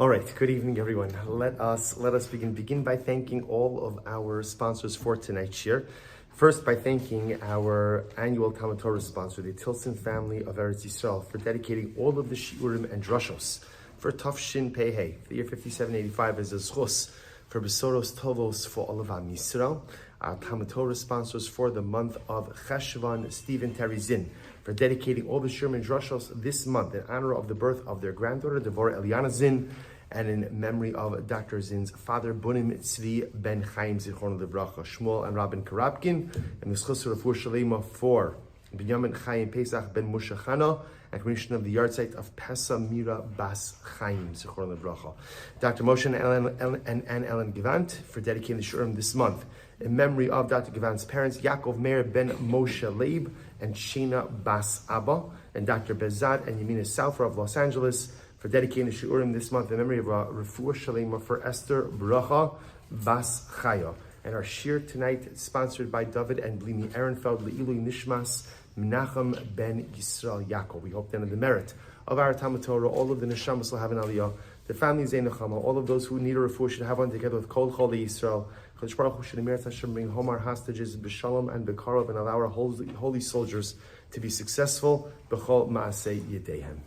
All right, good evening, everyone. Let us begin by thanking all of our sponsors for tonight's shir. First, by thanking our annual Talmud Torah sponsor, the Tilson family of Eretz Yisrael, for dedicating all of the shiurim and drushos for Tafshin Pehei. The year 5785 is a zchus for Besoros Tovos for all of Am Yisrael. Our Talmud Torah sponsors for the month of Cheshvan, Stephen Terry Zinn, for dedicating all the shiurim and drushos this month in honor of the birth of their granddaughter, Devorah Eliana Zinn, and in memory of Dr. Zinn's father, Bunim Tzvi Ben Chaim Zichron Livracha, Shmuel and Rabin Karabkin, and the Schus Refuah Shalema for Binyamin Chaim Pesach Ben Moshe Chana, and commission of the yard site of Pesa Mira Bas Chaim Zichron Livracha. Dr. Moshe and Ellen Gevant for dedicating the Shurim this month in memory of Dr. Gevant's parents, Yaakov Meir Ben Moshe Leib and Shina Bas Abba, and Dr. Bezad and Yamina Salfer of Los Angeles for dedicating the Shurim this month in memory of Refuah Shalema for Esther Bracha Bas Chaya. And our shir tonight is sponsored by David and Blini Ehrenfeld, Le'ilui Nishmas Menachem Ben Yisrael Yaakov. We hope then in the merit of our Talmud Torah, all of the neshamas will have an aliyah, the families Ein Nechama, all of those who need a refuah should have one together with Kol Cholei Yisrael. Kodesh Baruch Hu should Emir Hashem bring home our hostages b'shalom and b'karov, and allow our holy soldiers to be successful b'chol ma'aseh yedehem.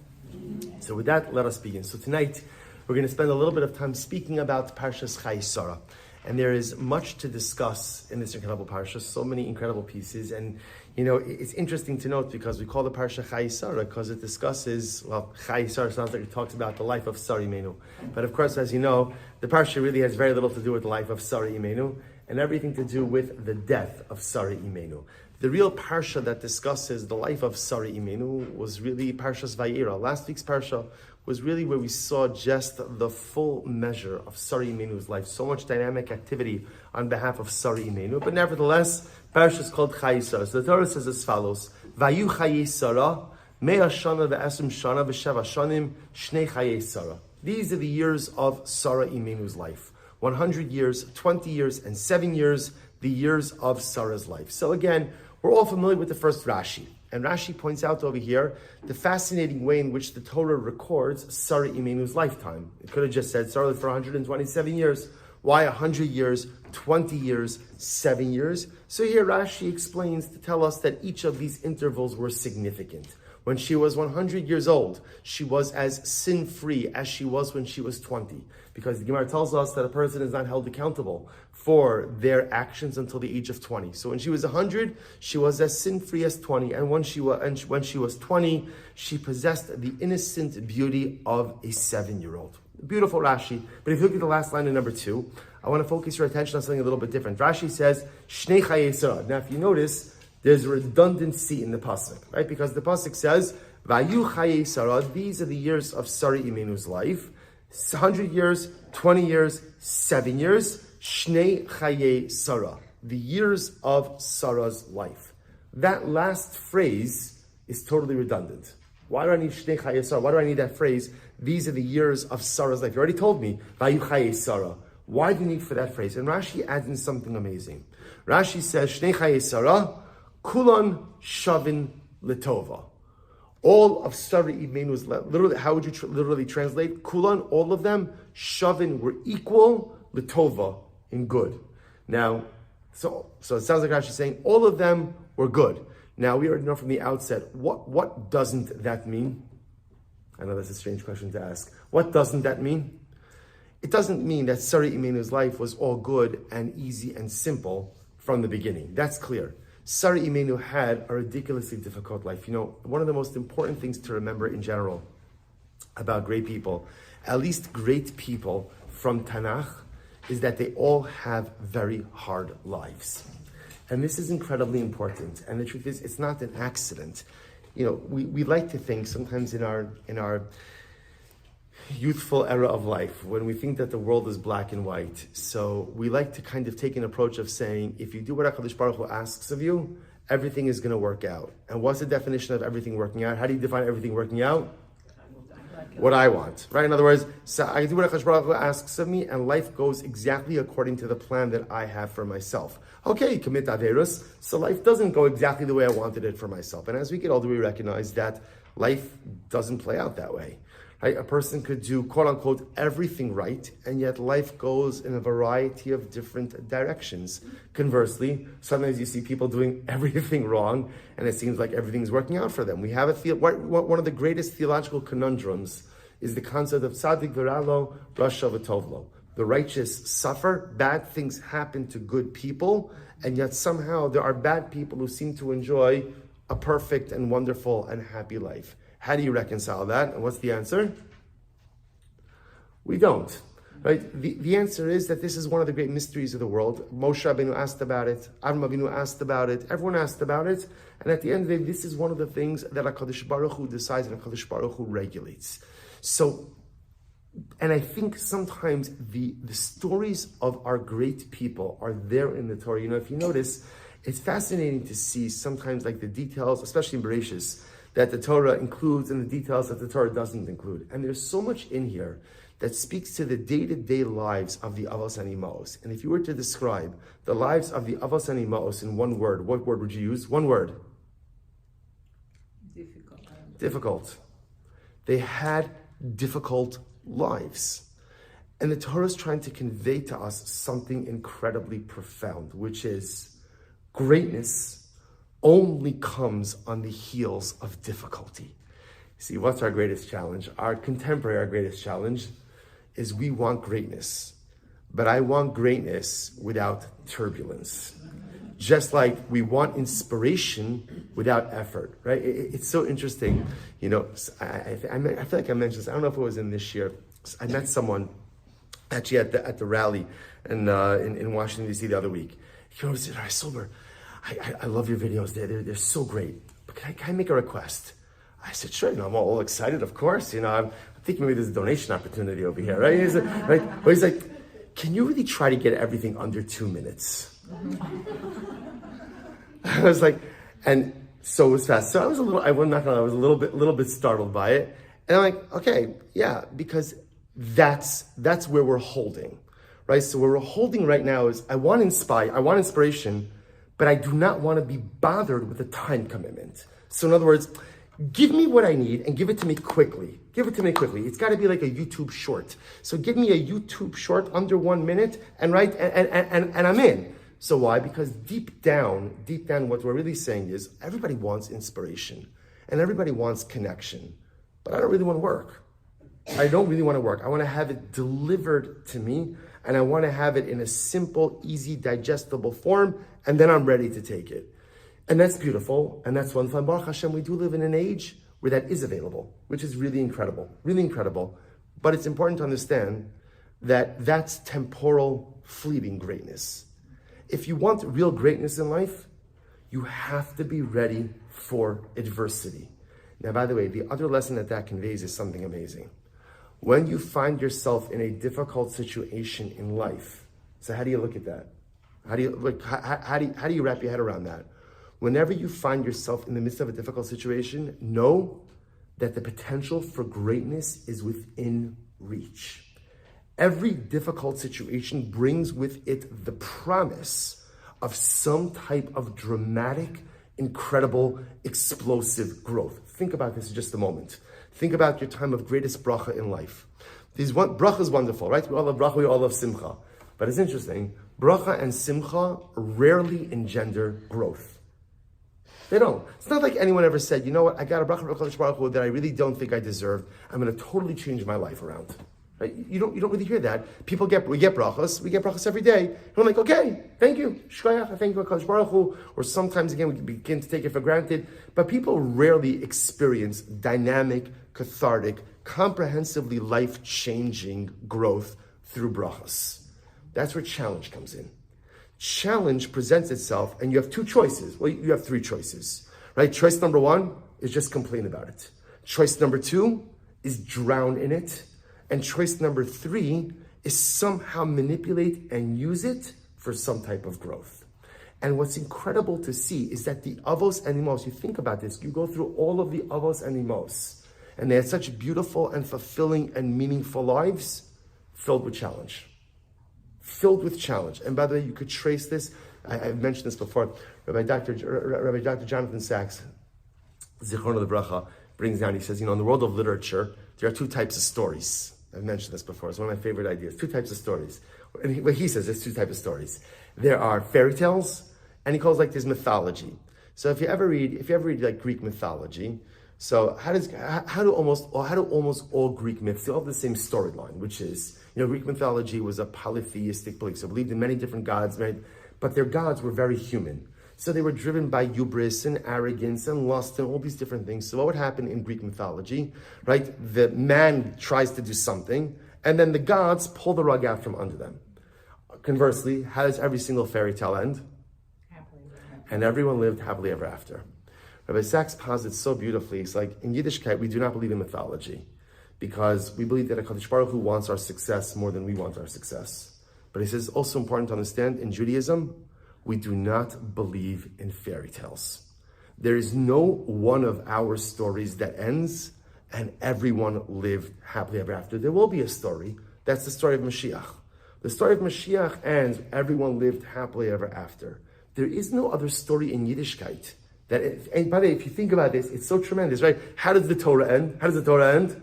So with that, let us begin. So tonight, we're going to spend a little bit of time speaking about Parshas Chayei. And there is much to discuss in this incredible parsha, so many incredible pieces. And, it's interesting to note because we call the parsha Chayei because it discusses, Chayei sounds like it talks about the life of Sara Imenu. But of course, as you know, the parsha really has very little to do with the life of Sara Imenu and everything to do with the death of Sara Imenu. The real parsha that discusses the life of Sara Imenu was really Parshas Vayera. Last week's parsha was really where we saw just the full measure of Sara Imenu's life. So much dynamic activity on behalf of Sara Imenu. But nevertheless, parsha is called Chayei. So the Torah says as follows: Vayu Chayei Sara, Mea Shana ve'Esrim Shana ve'Sheva Shanim Shnei Chayei Sara. These are the years of Sara Imenu's life. 100 years, 20 years, and 7 years, the years of Sarah's life. So again, we're all familiar with the first Rashi. And Rashi points out over here the fascinating way in which the Torah records Sara Imenu's lifetime. It could have just said Sarah lived for 127 years. Why 100 years, 20 years, 7 years? So here Rashi explains to tell us that each of these intervals were significant. When she was 100 years old, she was as sin-free as she was when she was 20. Because the Gemara tells us that a person is not held accountable for their actions until the age of 20. So when she was 100, she was as sin-free as 20. And when she was 20, she possessed the innocent beauty of a 7-year-old. Beautiful Rashi. But if you look at the last line in number 2, I want to focus your attention on something a little bit different. Rashi says, Shnei Chayei Sara. Now if you notice, there's redundancy in the pasuk, right? Because the pasuk says, "Vayu Chayei Sara." These are the years of Sara Imenu's life: 100 years, 20 years, 7 years. Shnei Chayei Sara, the years of Sarah's life. That last phrase is totally redundant. Why do I need Shnei Chayei Sara? Why do I need that phrase? These are the years of Sarah's life. You already told me, "Vayu Chayei Sara." Why do you need for that phrase? And Rashi adds in something amazing. Rashi says, "Shnei Chayei Sara." Kulan Shavin Litova. All of Sara Imenu's, literally, how would you literally translate? Kulan, all of them, Shavin were equal, Litova, in good. Now, so it sounds like Rashi saying all of them were good. Now, we already know from the outset, what doesn't that mean? I know that's a strange question to ask. What doesn't that mean? It doesn't mean that Sara Imenu's life was all good and easy and simple from the beginning. That's clear. Sara Imenu had a ridiculously difficult life. One of the most important things to remember in general about great people, at least great people from Tanakh, is that they all have very hard lives. And this is incredibly important. And the truth is, it's not an accident. We like to think sometimes in our youthful era of life, when we think that the world is black and white. So we like to kind of take an approach of saying, if you do what HaKadosh Baruch Hu asks of you, everything is going to work out. And what's the definition of everything working out? How do you define everything working out? What I want, right? In other words, so I do what HaKadosh Baruch Hu asks of me, and life goes exactly according to the plan that I have for myself. Okay, commit averus, so life doesn't go exactly the way I wanted it for myself. And as we get older, we recognize that life doesn't play out that way. Right? A person could do, quote unquote, everything right, and yet life goes in a variety of different directions. Conversely, sometimes you see people doing everything wrong, and it seems like everything's working out for them. We have one of the greatest theological conundrums is the concept of tzaddik v'ralo, rasha v'tovlo. The righteous suffer, bad things happen to good people, and yet somehow there are bad people who seem to enjoy a perfect and wonderful and happy life. How do you reconcile that? And what's the answer? We don't. Right? The answer is that this is one of the great mysteries of the world. Moshe Rabbeinu asked about it. Avram Avinu asked about it. Everyone asked about it. And at the end of the day, this is one of the things that HaKadosh Baruch Hu decides and HaKadosh Baruch Hu regulates. So, and I think sometimes the stories of our great people are there in the Torah. You know, if you notice, it's fascinating to see sometimes like the details, especially in Bereshis, that the Torah includes and the details that the Torah doesn't include. And there's so much in here that speaks to the day-to-day lives of the Avos and Imaos. And if you were to describe the lives of the Avos and Imaos in one word, what word would you use? One word. Difficult. They had difficult lives. And the Torah is trying to convey to us something incredibly profound, which is greatness only comes on the heels of difficulty. See, what's our greatest challenge? Our greatest challenge is we want greatness, but I want greatness without turbulence. Just like we want inspiration without effort, right? It's so interesting. You know, I feel like I mentioned this. I don't know if it was in this year. I met someone actually at the rally in Washington, D.C. the other week. He always said, Silver, I love your videos. They're so great. But can I make a request? I said, sure. You know, I'm all excited, of course. You know, I'm thinking maybe there's a donation opportunity over here, right? But he's like, can you really try to get everything under 2 minutes? I was like, and so it was fast. So I was I was a little bit startled by it. And I'm like, okay, yeah, because that's where we're holding, right? So where we're holding right now is I want inspiration, but I do not want to be bothered with a time commitment. So in other words, give me what I need and give it to me quickly. It's got to be like a YouTube short. So give me a YouTube short under 1 minute and I'm in. So why? Because deep down, what we're really saying is everybody wants inspiration and everybody wants connection, but I don't really want to work. I want to have it delivered to me, and I want to have it in a simple, easy, digestible form, and then I'm ready to take it. And that's beautiful, and that's wonderful. And Baruch Hashem, we do live in an age where that is available, which is really incredible. But it's important to understand that that's temporal, fleeting greatness. If you want real greatness in life, you have to be ready for adversity. Now, by the way, the other lesson that conveys is something amazing. When you find yourself in a difficult situation in life, so how do you look at that? How do you wrap your head around that? Whenever you find yourself in the midst of a difficult situation, know that the potential for greatness is within reach. Every difficult situation brings with it the promise of some type of dramatic, incredible, explosive growth. Think about this in just a moment. Think about your time of greatest bracha in life. Bracha is wonderful, right? We all love bracha, we all love simcha. But it's interesting, bracha and simcha rarely engender growth. They don't. It's not like anyone ever said, you know what, I got a bracha from HaKadosh Baruch Hu that I really don't think I deserved. I'm going to totally change my life around. Right? You don't really hear that. We get brachas every day. And I'm like, okay, thank you. Shkoyach, I thank you, HaKadosh Baruch Hu. Or sometimes again, we begin to take it for granted. But people rarely experience dynamic, cathartic, comprehensively life-changing growth through brachas. That's where challenge comes in. Challenge presents itself, and you have two choices. Well, you have three choices, right? Choice number one is just complain about it. Choice number two is drown in it. And choice number three is somehow manipulate and use it for some type of growth. And what's incredible to see is that the Avos and Imos, you think about this, you go through all of the Avos and Imos, and they had such beautiful and fulfilling and meaningful lives filled with challenge. And by the way, you could trace this. I've mentioned this before. Rabbi Dr. Jonathan Sachs, Zichrono Livracha, brings down, he says, in the world of literature, there are two types of stories. I've mentioned this before. It's one of my favorite ideas. Two types of stories. And what he says, there's two types of stories. There are fairy tales, and he calls there's mythology. So if you ever read like Greek mythology, so how do almost all Greek myths, they all have the same storyline, which is, Greek mythology was a polytheistic belief, so believed in many different gods, right? But their gods were very human. So they were driven by hubris and arrogance and lust and all these different things. So what would happen in Greek mythology, right? The man tries to do something, and then the gods pull the rug out from under them. Conversely, how does every single fairy tale end? Happily. And everyone lived happily ever after. Rabbi Sachs posits so beautifully, it's like, in Yiddishkeit, we do not believe in mythology because we believe that HaKadosh Baruch Hu wants our success more than we want our success. But he says it's also important to understand, in Judaism, we do not believe in fairy tales. There is no one of our stories that ends and everyone lived happily ever after. There will be a story. That's the story of Mashiach. The story of Mashiach ends, everyone lived happily ever after. There is no other story in Yiddishkeit. And by the way, if you think about this, it's so tremendous, right? How does the Torah end?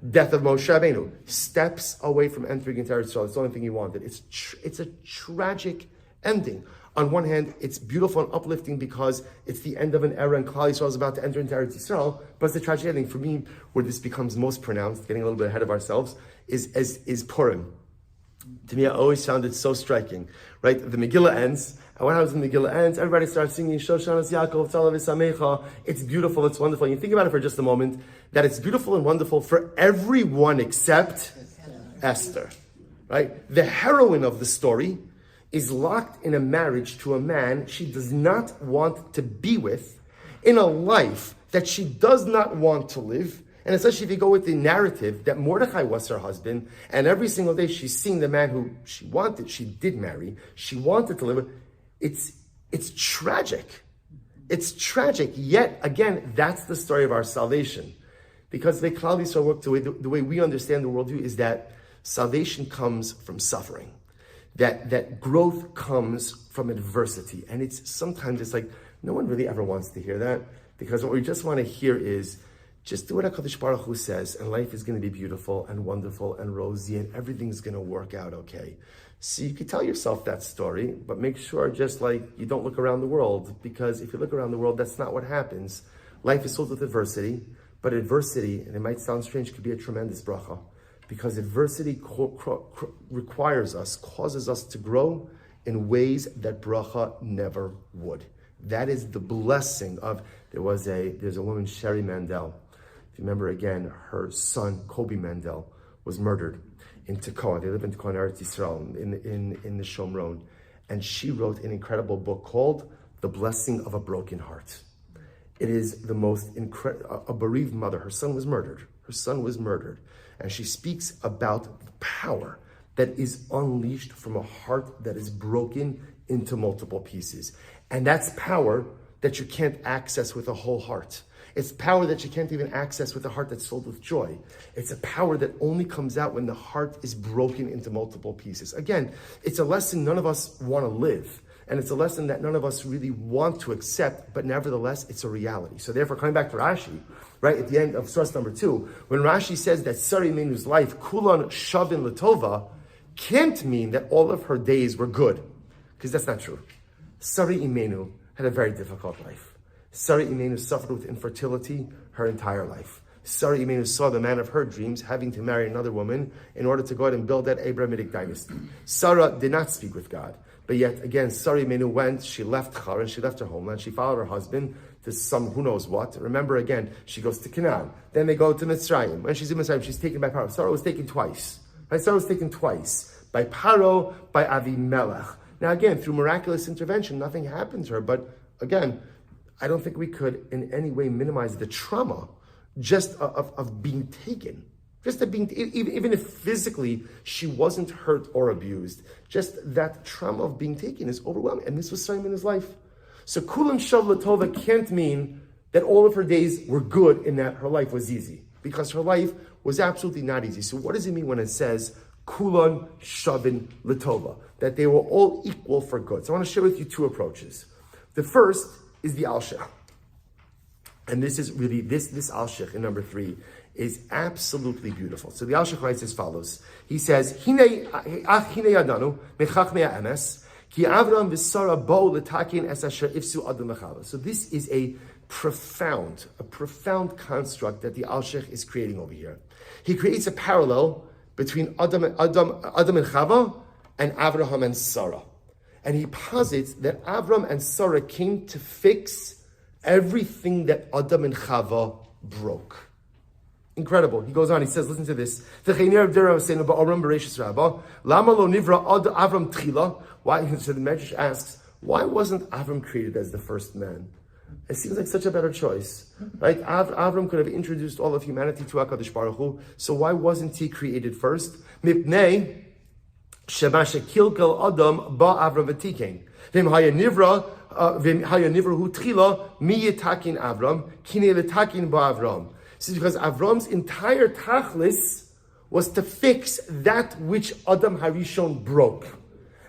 Death of Moshe Rabbeinu. Steps away from entering into Eretz Yisrael. It's the only thing he wanted. It's a tragic ending. On one hand, it's beautiful and uplifting because it's the end of an era and Klal Yisrael is about to enter into Eretz Yisrael, but it's the tragic ending. For me, where this becomes most pronounced, getting a little bit ahead of ourselves, is Purim. To me, I always found it so striking, right? The Megillah ends, and when I was in the Megillah ends, everybody starts singing Shoshanas Yaakov Tzalav V'Samecha. It's beautiful, it's wonderful. And you think about it for just a moment, that it's beautiful and wonderful for everyone except Esther, right? The heroine of the story is locked in a marriage to a man she does not want to be with, in a life that she does not want to live. And especially if you go with the narrative that Mordechai was her husband, and every single day she's seeing the man who she did marry, she wanted to live with. It's tragic. It's tragic. Yet again, that's the story of our salvation. Because the Klal Yisrael work, the way we understand the worldview is that salvation comes from suffering. That growth comes from adversity. And sometimes it's like, no one really ever wants to hear that, because what we just want to hear is, just do what HaKadosh Baruch Hu says, and life is going to be beautiful and wonderful and rosy, and everything's going to work out okay. So you can tell yourself that story, but make sure just like you don't look around the world, because if you look around the world, that's not what happens. Life is filled with adversity, but adversity, and it might sound strange, could be a tremendous bracha, because adversity causes us to grow in ways that bracha never would. That is the blessing of, there's a woman, Sherry Mandel. If you remember again, her son, Kobe Mandel, was murdered in Tekoa. They live in Tekoa, in Eretz Yisrael, in the Shomron. And she wrote an incredible book called The Blessing of a Broken Heart. It is the most incredible, a bereaved mother. Her son was murdered. And she speaks about the power that is unleashed from a heart that is broken into multiple pieces. And that's power that you can't access with a whole heart. It's power that you can't even access with a heart that's filled with joy. It's a power that only comes out when the heart is broken into multiple pieces. Again, it's a lesson none of us want to live. And it's a lesson that none of us really want to accept, but nevertheless, it's a reality. So therefore, coming back to Rashi, right, at the end of source number 2, when Rashi says that Sari Imenu's life, Kulan Shavin Latova, can't mean that all of her days were good, because that's not true. Sari Imenu had a very difficult life. Sari Imenu suffered with infertility her entire life. Sari Imenu saw the man of her dreams having to marry another woman in order to go out and build that Abrahamic dynasty. Sarah did not speak with God. But yet again, Sari Imenu went, she left Haran, she left her homeland, she followed her husband to some who knows what. Remember again, she goes to Canaan. Then they go to Mitzrayim. When she's in Mitzrayim, she's taken by Paro. Sarah was taken twice. Right? Sarah was taken twice. By Paro, by Avimelech. Now again, through miraculous intervention, nothing happened to her. But again, I don't think we could in any way minimize the trauma just of being taken. Just of being, even if physically she wasn't hurt or abused, just that trauma of being taken is overwhelming. And this was Simon in his life. So Kulam Shav Latova can't mean that all of her days were good in that her life was easy, because her life was absolutely not easy. So what does it mean when it says Kulan Shavin Latova? That they were all equal for good. So I want to share with you two approaches. The first is the Al-Sheh. And this is really, this Al-Shich in number 3 is absolutely beautiful. So the Al-Shich writes as follows. He says, Hine yadanu mechachmei ha'emes ki Avram v'Sara bo'u l'takin es asher ifsu adam v'chava. So this is a profound construct that the Al-Shich is creating over here. He creates a parallel between Adam and Chava and Avraham and Sarah. And he posits that Avram and Sarah came to fix everything that Adam and Chava broke. Incredible. He goes on, he says, listen to this. Why? So the Medrash asks, why wasn't Avram created as the first man? It seems like such a better choice, right? Avram could have introduced all of humanity to HaKadosh Baruch Hu, so why wasn't he created first? Mipnei shemashe kilkel Adam ba Avram v'tikein. V'im haya nivra hu tchila mi yitakin Avram kinei l'takin ba Avram. This is because Avram's entire tachlis was to fix that which Adam Harishon broke.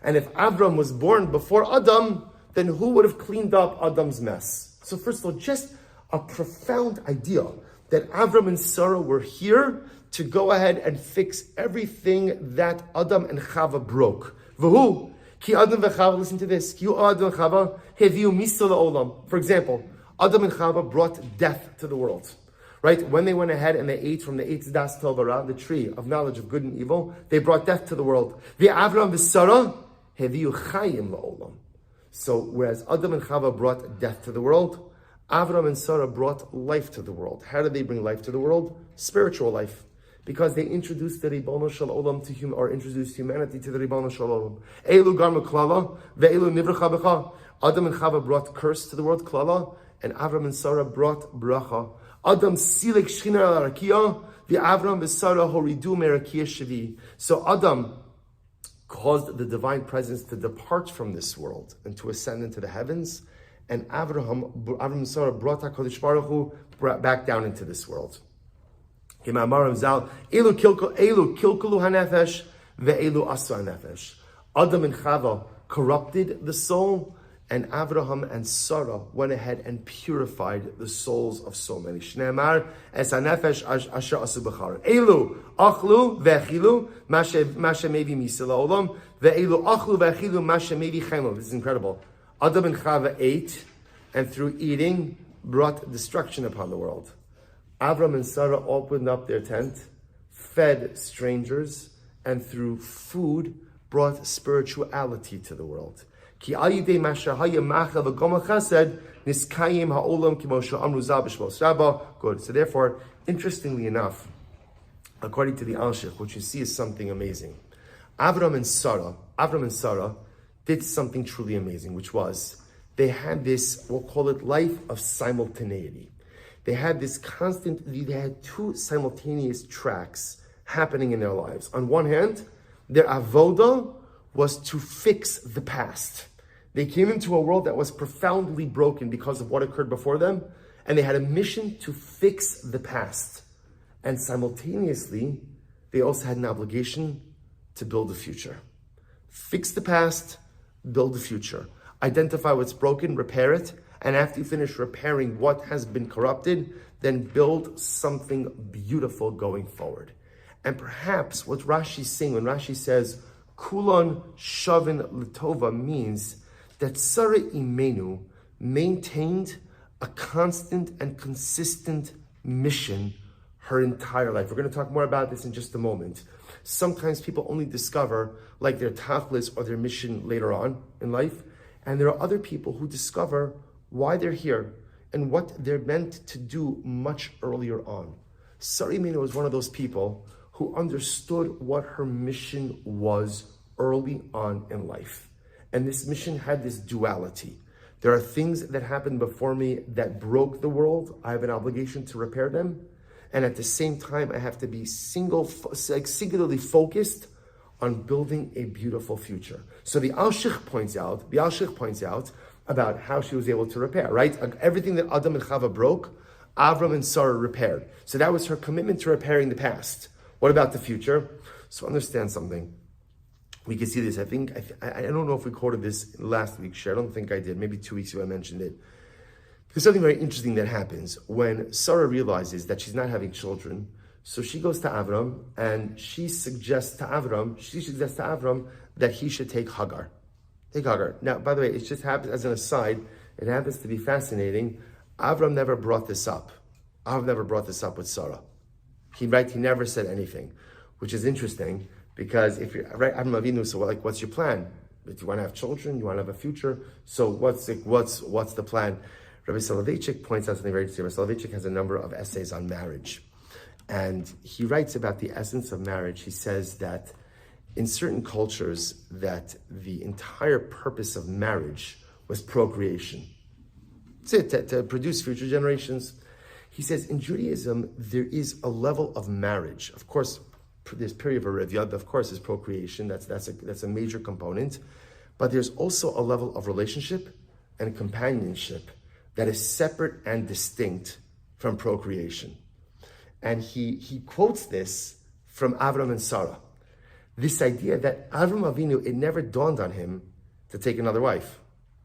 And if Avram was born before Adam, then who would have cleaned up Adam's mess? So first of all, just a profound idea that Avram and Sarah were here to go ahead and fix everything that Adam and Chava broke. V'hu, ki Adam v'Chava, listen to this, ki Adam and Chava heviu misa la'olam. For example, Adam and Chava brought death to the world. Right? When they went ahead and they ate from the Eitz Das Tov, the tree of knowledge of good and evil, they brought death to the world. V'Avram v'Sarah heviu chayim la'olam. So whereas Adam and Chava brought death to the world, Avram and Sarah brought life to the world. How did they bring life to the world? Spiritual life. Because they introduced the Ribono Shel Olam to or introduced humanity to the Ribono Shel Olam. Eilu garma klala, ve'eilu nivracha b'cha. Adam and Chava brought curse to the world, klala, and Avram and Sarah brought bracha. Adam silek shchina al rakia, ve'Avram v'Sarah horidu merakia shavi. So Adam caused the divine presence to depart from this world and to ascend into the heavens, and Avram and Sarah brought HaKadosh Baruch Hu back down into this world. Adam and Chava corrupted the soul, and Avraham and Sarah went ahead and purified the souls of so many. Shneimar es hanefesh asher asu b'chara. Elu achlu ve'achilu mashe mevi misa la'olam ve'elu achlu ve'achilu mashe mevi chayim. This is incredible. Adam and Chava ate, and through eating brought destruction upon the world. Avram and Sarah opened up their tent, fed strangers, and through food brought spirituality to the world. Good. So therefore, interestingly enough, according to the Al-Shich, what you see is something amazing. Avram and Sarah did something truly amazing, which was they had this, we'll call it life of simultaneity. They had two simultaneous tracks happening in their lives. On one hand, their avoda was to fix the past. They came into a world that was profoundly broken because of what occurred before them, and they had a mission to fix the past. And simultaneously, they also had an obligation to build the future. Fix the past, build the future. Identify what's broken, repair it, and after you finish repairing what has been corrupted, then build something beautiful going forward. And perhaps what Rashi is saying when Rashi says, Kulon Shavin Litova, means that Sarah Imenu maintained a constant and consistent mission her entire life. We're going to talk more about this in just a moment. Sometimes people only discover like their tachlis or their mission later on in life, and there are other people who discover why they're here and what they're meant to do much earlier on. Sarah Imenu was one of those people who understood what her mission was early on in life. And this mission had this duality. There are things that happened before me that broke the world. I have an obligation to repair them. And at the same time, I have to be singularly focused on building a beautiful future. So the Al-Shich points out about how she was able to repair, right? Everything that Adam and Chava broke, Avram and Sarah repaired. So that was her commitment to repairing the past. What about the future? So understand something. We can see this. I don't know if we quoted this last week's share. I don't think I did. Maybe 2 weeks ago I mentioned it. There's something very interesting that happens when Sarah realizes that she's not having children. So she goes to Avram and she suggests to Avram that he should take Hagar. Take Hagar. Now, by the way, it just happens as an aside, it happens to be fascinating. Avram never brought this up. Avram never brought this up with Sarah. He never said anything, which is interesting because if you're right, Avram Avinu, so what's your plan? Do you want to have children? You want to have a future? So what's the plan? Rabbi Soloveitchik points out something very interesting. Rabbi Soloveitchik has a number of essays on marriage. And he writes about the essence of marriage. He says that in certain cultures that the entire purpose of marriage was procreation. That's it, to produce future generations. He says in Judaism, there is a level of marriage. Of course, there's period of arivya, of course, is procreation. That's a major component. But there's also a level of relationship and companionship that is separate and distinct from procreation. And he quotes this from Avram and Sarah. This idea that Avram Avinu, it never dawned on him to take another wife.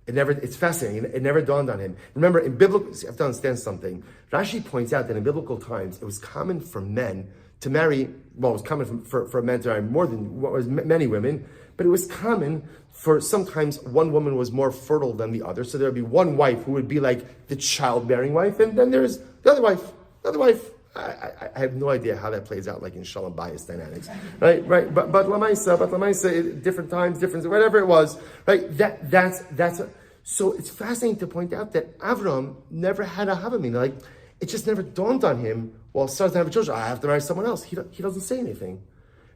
It's fascinating. It never dawned on him. Remember, in biblical, you have to understand something. Rashi points out that in biblical times, it was common for men to marry, well, it was common for men to marry more than many women, but it was common for sometimes one woman was more fertile than the other. So there would be one wife who would be like the childbearing wife, and then there's the other wife. I have no idea how that plays out, like in shalom bias dynamics, right? But lamaisa, different times, different whatever it was, right? So it's fascinating to point out that Avram never had a havamina. Like it just never dawned on him. Well, Sarah doesn't have children. I have to marry someone else. He doesn't say anything.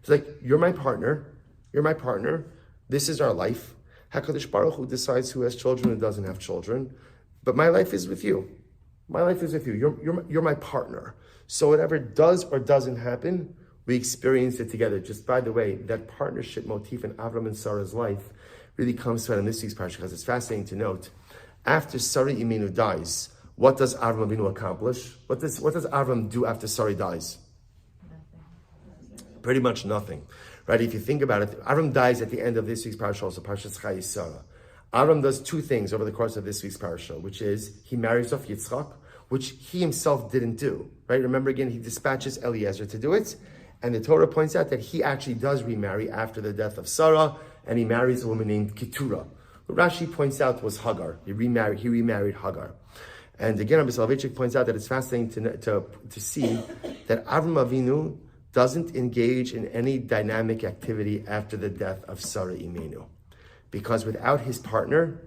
It's like you're my partner. This is our life. Hakadosh Baruch Hu decides who has children and doesn't have children, but my life is with you. You're my partner. So whatever does or doesn't happen, we experience it together. Just by the way, that partnership motif in Avram and Sarah's life really comes to it in this week's parasha because it's fascinating to note. After Sarah Imenu dies, what does Avram Imenu accomplish? What does Avram do after Sarah dies? Pretty much nothing, right? If you think about it, Avram dies at the end of this week's parasha, also Parashat Chayei Sarah. Avram does two things over the course of this week's parasha, which is he marries off Yitzchak, which he himself didn't do, right? Remember again, he dispatches Eliezer to do it, and the Torah points out that he actually does remarry after the death of Sarah, and he marries a woman named Keturah. What Rashi points out was Hagar. He remarried Hagar. And again, Rabbi Soloveitchik points out that it's fascinating to see that Avram Avinu doesn't engage in any dynamic activity after the death of Sarah Imenu. Because without his partner,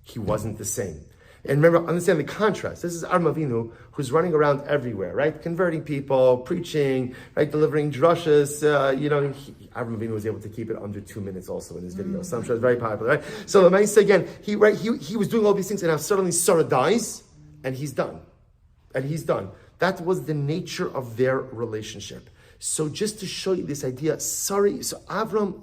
he wasn't the same. And remember, understand the contrast. This is Avram Avinu who's running around everywhere, right? Converting people, preaching, right? Delivering drushas. Avram Avinu was able to keep it under 2 minutes also in his video. So I'm sure it's very popular, right? So let me say again, he was doing all these things, and now suddenly Sarah dies, and he's done. That was the nature of their relationship. So just to show you this idea, Avram,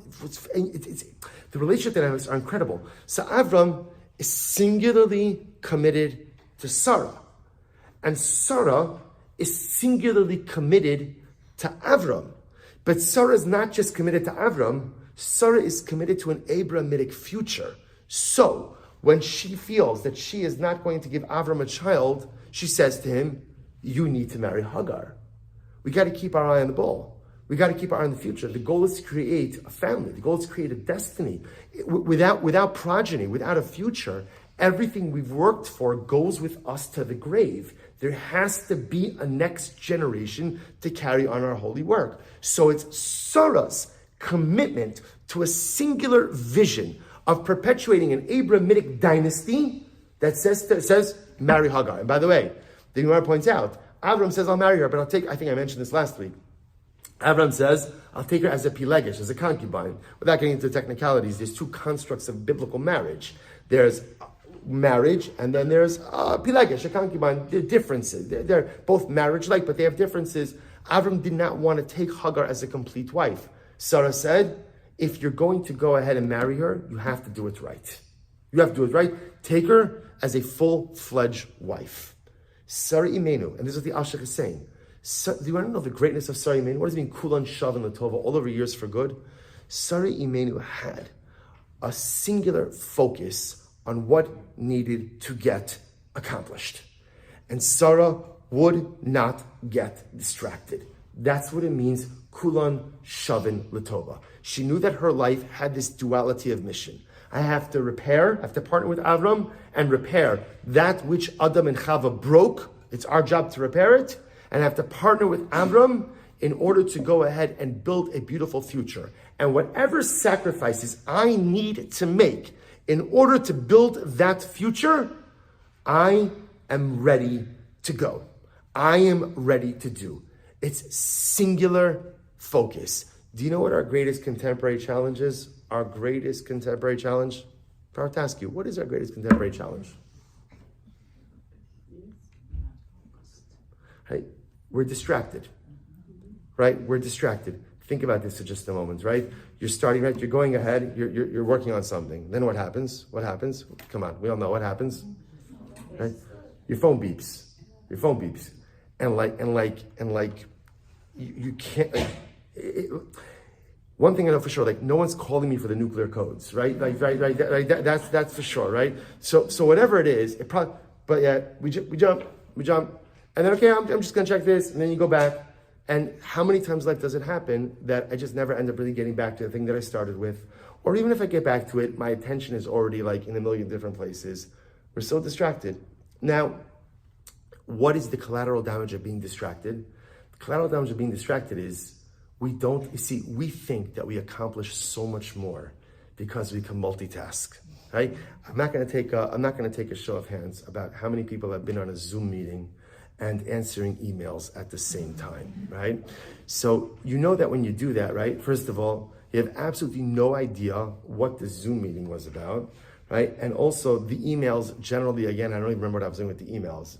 the relationship dynamics are incredible. So Avram is singularly committed to Sarah. And Sarah is singularly committed to Avram. But Sarah is not just committed to Avram, Sarah is committed to an Abrahamic future. So when she feels that she is not going to give Avram a child, she says to him, you need to marry Hagar. We got to keep our eye on the ball. We got to keep our eye on the future. The goal is to create a family. The goal is to create a destiny. Without progeny, without a future, everything we've worked for goes with us to the grave. There has to be a next generation to carry on our holy work. So it's Sarah's commitment to a singular vision of perpetuating an Abrahamic dynasty that says marry Hagar. And by the way, the Gemara points out, Avram says, I'll marry her, but I think I mentioned this last week. Avram says, I'll take her as a pilegesh, as a concubine. Without getting into technicalities, there's two constructs of biblical marriage. There's marriage, and then there's pilegesh, a concubine. There are differences. They're both marriage-like, but they have differences. Avram did not want to take Hagar as a complete wife. Sarah said, if you're going to go ahead and marry her, you have to do it right. You have to do it right. Take her as a full-fledged wife. Sarah Imenu, and this is what the Ashach is saying. Do you want to know the greatness of Sarah Imenu? What does it mean? Kulan Shav and Latova, all over years for good. Sarah Imenu had a singular focus on what needed to get accomplished. And Sarah would not get distracted. That's what it means, kulan shavin latova. She knew that her life had this duality of mission. I have to repair, I have to partner with Avram and repair that which Adam and Chava broke. It's our job to repair it. And I have to partner with Avram in order to go ahead and build a beautiful future. And whatever sacrifices I need to make in order to build that future, I am ready to go. I am ready to do. It's singular focus. Do you know what our greatest contemporary challenge is? Our greatest contemporary challenge? I have to ask you, what is our greatest contemporary challenge? Right? We're distracted. Right? We're distracted. Think about this for just a moment, right? You're starting, right? You're going ahead, you're working on something. Then what happens? What happens? Come on, we all know what happens. Right? Your phone beeps. Your phone beeps. And you can't, one thing I know for sure, like no one's calling me for the nuclear codes, right? That's for sure, right? So whatever it is, it probably, but yeah, we jump, and then okay, I'm just gonna check this, and then you go back, and how many times in life does it happen that I just never end up really getting back to the thing that I started with, or even if I get back to it, my attention is already like in a million different places. We're so distracted. Now, what is the collateral damage of being distracted? The collateral damage of being distracted is we think that we accomplish so much more because we can multitask, right? I'm not going to take a show of hands about how many people have been on a Zoom meeting and answering emails at the same time, right? So you know that when you do that, right? First of all, you have absolutely no idea what the Zoom meeting was about, right? And also the emails generally, again, I don't even remember what I was doing with the emails.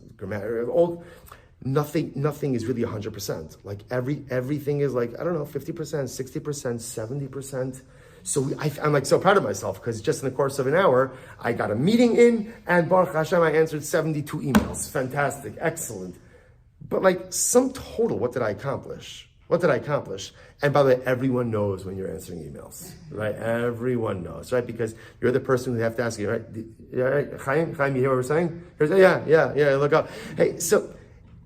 Nothing is really 100%. Like everything is like, I don't know, 50%, 60%, 70%. So I'm like so proud of myself because just in the course of an hour, I got a meeting in and Baruch Hashem, I answered 72 emails. Fantastic, excellent. But like sum total, what did I accomplish? And by the way, everyone knows when you're answering emails, right? Everyone knows, right? Because you're the person who have to ask you, right? Chaim, you hear what we're saying? Yeah, look up. Hey, so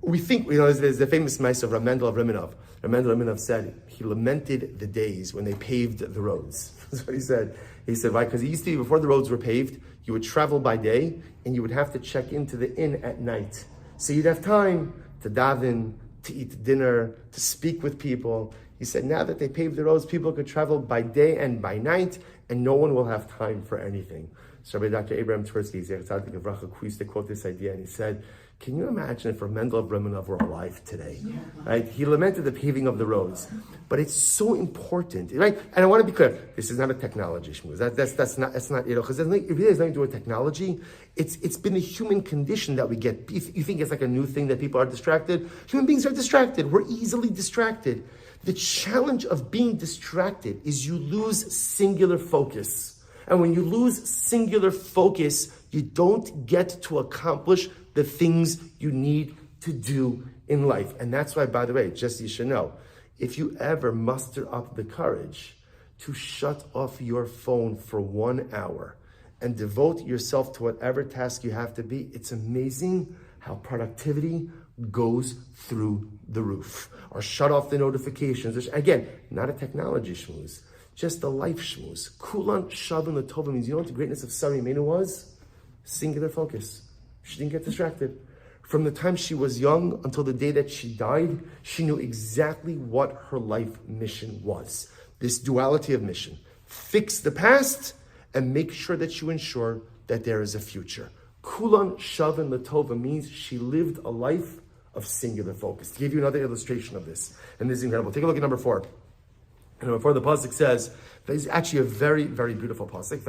we think, there's the famous mice of Rav Mendel of Rimanov. Rav Mendel of Rimanov said, he lamented the days when they paved the roads. That's what he said. He said, why? Because he used to be, before the roads were paved, you would travel by day and you would have to check into the inn at night. So you'd have time to daven, to eat dinner, to speak with people. He said, now that they paved the roads, people could travel by day and by night, and no one will have time for anything. So Rabbi Dr. Abraham Tversky, used to quote this idea, and he said, can you imagine if Mendel of Rimanov were alive today? Right? He lamented the paving of the roads, but it's so important, right? And I want to be clear: this is not a technology shmooze. That's not because it really has nothing to do with technology. It's been the human condition that we get. You think it's like a new thing that people are distracted? Human beings are distracted. We're easily distracted. The challenge of being distracted is you lose singular focus, and when you lose singular focus, you don't get to accomplish the things you need to do in life. And that's why, by the way, just so you should know, if you ever muster up the courage to shut off your phone for 1 hour and devote yourself to whatever task you have to be, it's amazing how productivity goes through the roof. Or shut off the notifications. Again, not a technology shmooze, just a life shmooze. Kulan shavin latova means, you know what the greatness of Sarah Imenu was? Singular focus. She didn't get distracted. From the time she was young until the day that she died, she knew exactly what her life mission was. This duality of mission. Fix the past and make sure that you ensure that there is a future. Kulan shavin latova means she lived a life of singular focus. To give you another illustration of this, and this is incredible. Take a look at number 4. And number 4, the pasuk says, it's actually a very, very beautiful pasuk.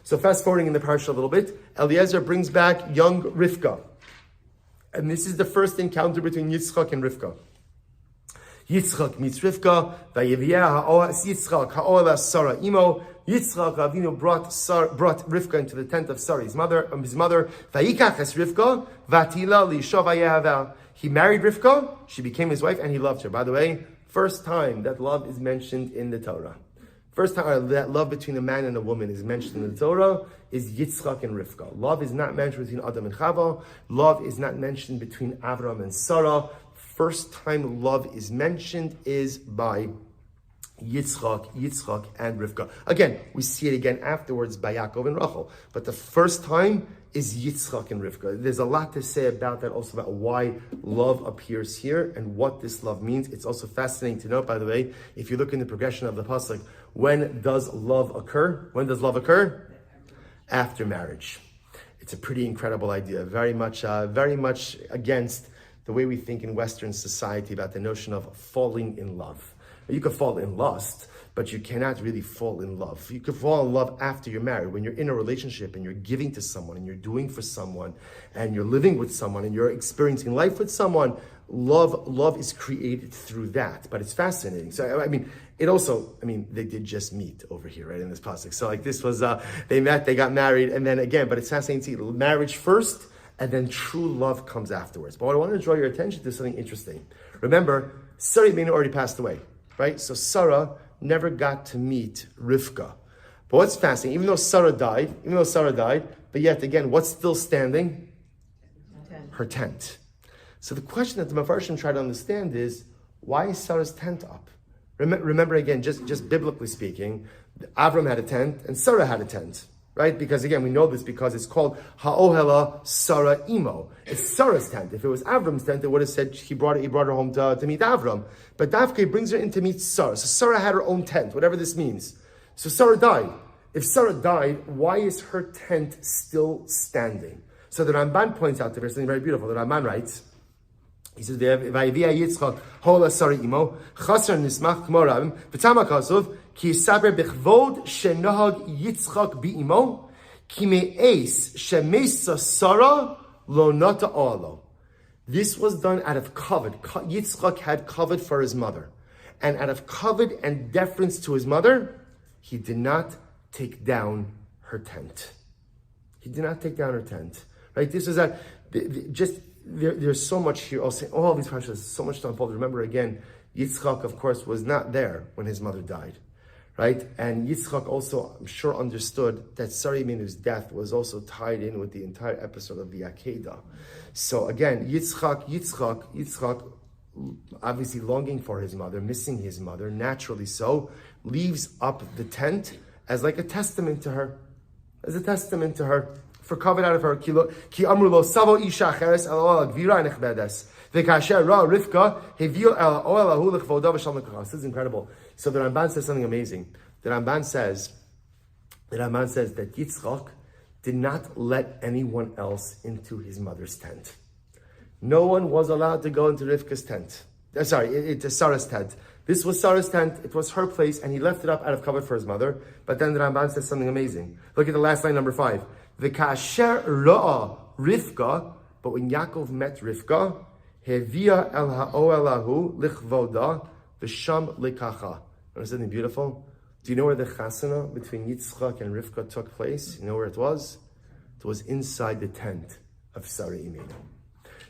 So fast forwarding in the parsha a little bit, Eliezer brings back young Rivka. And this is the first encounter between Yitzchak and Rivka. Yitzchak meets Rivka, Yitzchak ha'ola Sarah imo. Yitzchak Avinu brought Rivka into the tent of Sarah, his mother. Vayikach es Rivka, vatila li'isha vayehavah. He married Rivka, she became his wife, and he loved her. By the way, first time that love is mentioned in the Torah. First time that love between a man and a woman is mentioned in the Torah is Yitzchak and Rivka. Love is not mentioned between Adam and Chava. Love is not mentioned between Avram and Sarah. First time love is mentioned is by Yitzchak and Rivka. Again, we see it again afterwards by Yaakov and Rachel. But the first time is Yitzchak and Rivka. There's a lot to say about that, also about why love appears here and what this love means. It's also fascinating to note, by the way, if you look in the progression of the pasuk, when does love occur? When does love occur? After marriage. It's a pretty incredible idea. Very much against the way we think in Western society about the notion of falling in love. You could fall in lust, but you cannot really fall in love. You could fall in love after you're married. When you're in a relationship and you're giving to someone and you're doing for someone and you're living with someone and you're experiencing life with someone, love is created through that. But it's fascinating. So, they did just meet over here, right, in this pasuk. So this was, they met, they got married, and then again, but it's fascinating to see marriage first, and then true love comes afterwards. But I want to draw your attention to something interesting. Remember, Sarah already passed away. Right? So Sarah never got to meet Rivka. But what's fascinating, even though Sarah died, but yet again, what's still standing? Her tent. So the question that the Mefarshim try to understand is, why is Sarah's tent up? Remember again, just biblically speaking, Avram had a tent and Sarah had a tent. Right? Because again, we know this because it's called Ha'ohela Sarah Imo. It's Sarah's tent. If it was Avram's tent, it would have said he brought her home to meet Avram. But Davke brings her in to meet Sarah. So Sarah had her own tent, whatever this means. So Sarah died. If Sarah died, why is her tent still standing? So the Ramban points out there's something very beautiful. The Ramban writes, he says, "Vayivia Yitzchak hola Sarah imo chasar nismach k'mo rabim v'tama kasov ki yisaber b'chvod shenahag Yitzchak bi'imo ki me'es shemesa Sarah lo nata alo." This was done out of kavod. Yitzchak had kavod for his mother, and out of kavod and deference to his mother, he did not take down her tent. He did not take down her tent. Right? This is that there's so much here. I'll say all these parashas, so much to unfold. Remember again, Yitzchak, of course, was not there when his mother died, right? And Yitzchak also, I'm sure, understood that Sarah Iminu's death was also tied in with the entire episode of the Akedah. So again, Yitzchak, obviously longing for his mother, missing his mother, naturally so, leaves up the tent as like a testament to her, for covered out of her. Ki amru lo savo isha cheres el oel gvira nechbedes. V'kasher ra Rivka heviu el oel ahu lechvoda v'shalom lekachas. This is incredible. So the Ramban says something amazing. The Ramban says that Yitzchak did not let anyone else into his mother's tent. No one was allowed to go into Rivka's tent. It's Sarah's tent. This was Sarah's tent. It was her place, and he left it up out of cover for his mother. But then the Ramban says something amazing. Look at the last line, number 5. V'kasher ra'a Rivka, but when Yaakov met Rivka, hevia el ha'oelahu lichvoda v'sham likacha. Remember something beautiful? Do you know where the chasana between Yitzchak and Rivka took place? You know where it was? It was inside the tent of Sarah Imenu.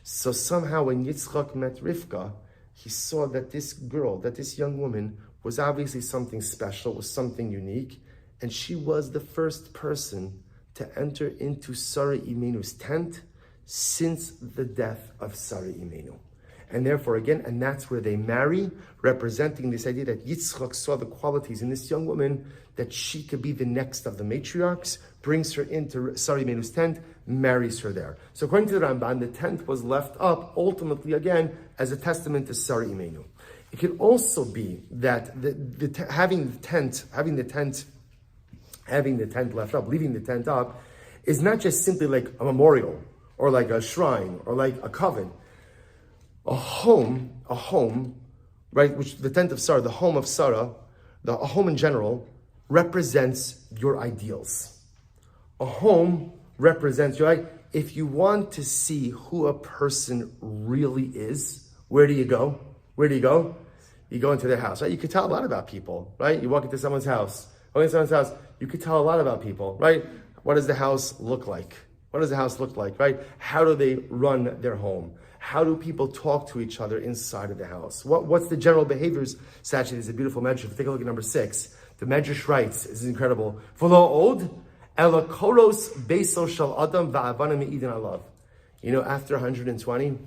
So somehow when Yitzchak met Rivka, he saw that this girl, that this young woman, was obviously something special, was something unique, and she was the first person to enter into Sarah Imenu's tent since the death of Sarah Imenu. And therefore, again, and that's where they marry, representing this idea that Yitzchak saw the qualities in this young woman that she could be the next of the matriarchs, brings her into Sarah Imenu's tent, marries her there. So according to the Ramban, the tent was left up ultimately, again, as a testament to Sarah Imenu. It could also be that having the tent left up, leaving the tent up, is not just simply like a memorial or like a shrine or like a coven. A home, right, which the tent of Sarah, the home of Sarah, a home in general, represents your ideals. A home represents your, right? If you want to see who a person really is, where do you go? You go into their house, right? You can tell a lot about people, right? You walk into someone's house, you could tell a lot about people, right? What does the house look like? Right? How do they run their home? How do people talk to each other inside of the house? What's the general behaviors? Actually, there's a beautiful measure. Take a look at number 6. The Medrash writes, this is incredible, V'lo od, ela koros beiso shel adam va'avana me'idin alav. You know, after 120,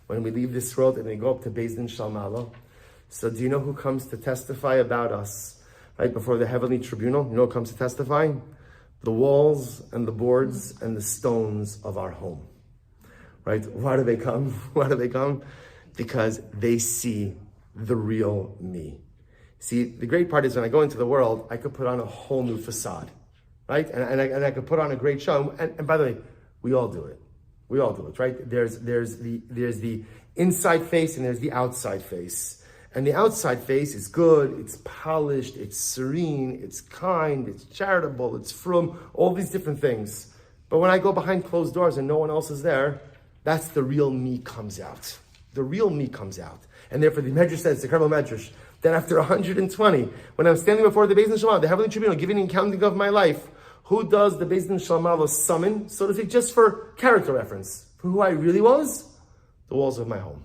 when we leave this world and we go up to Beis Din Shel Ma'ala, so do you know who comes to testify about us, right, before the heavenly tribunal? You know who comes to testify? The walls and the boards and the stones of our home. Right? Why do they come? Why do they come? Because they see the real me. See, the great part is when I go into the world, I could put on a whole new facade, right? And I could put on a great show. And by the way, we all do it. We all do it, right? There's the inside face and there's the outside face. And the outside face is good, it's polished, it's serene, it's kind, it's charitable, it's frum, all these different things. But when I go behind closed doors and no one else is there, that's the real me comes out. The real me comes out. And therefore the Medrash says, the incredible Medrash, that after 120, when I'm standing before the Beis Din Shel Ma'ala, the heavenly tribunal, giving an accounting of my life, who does the Beis Din Shel Ma'ala summon, so to speak, just for character reference, for who I really was? The walls of my home.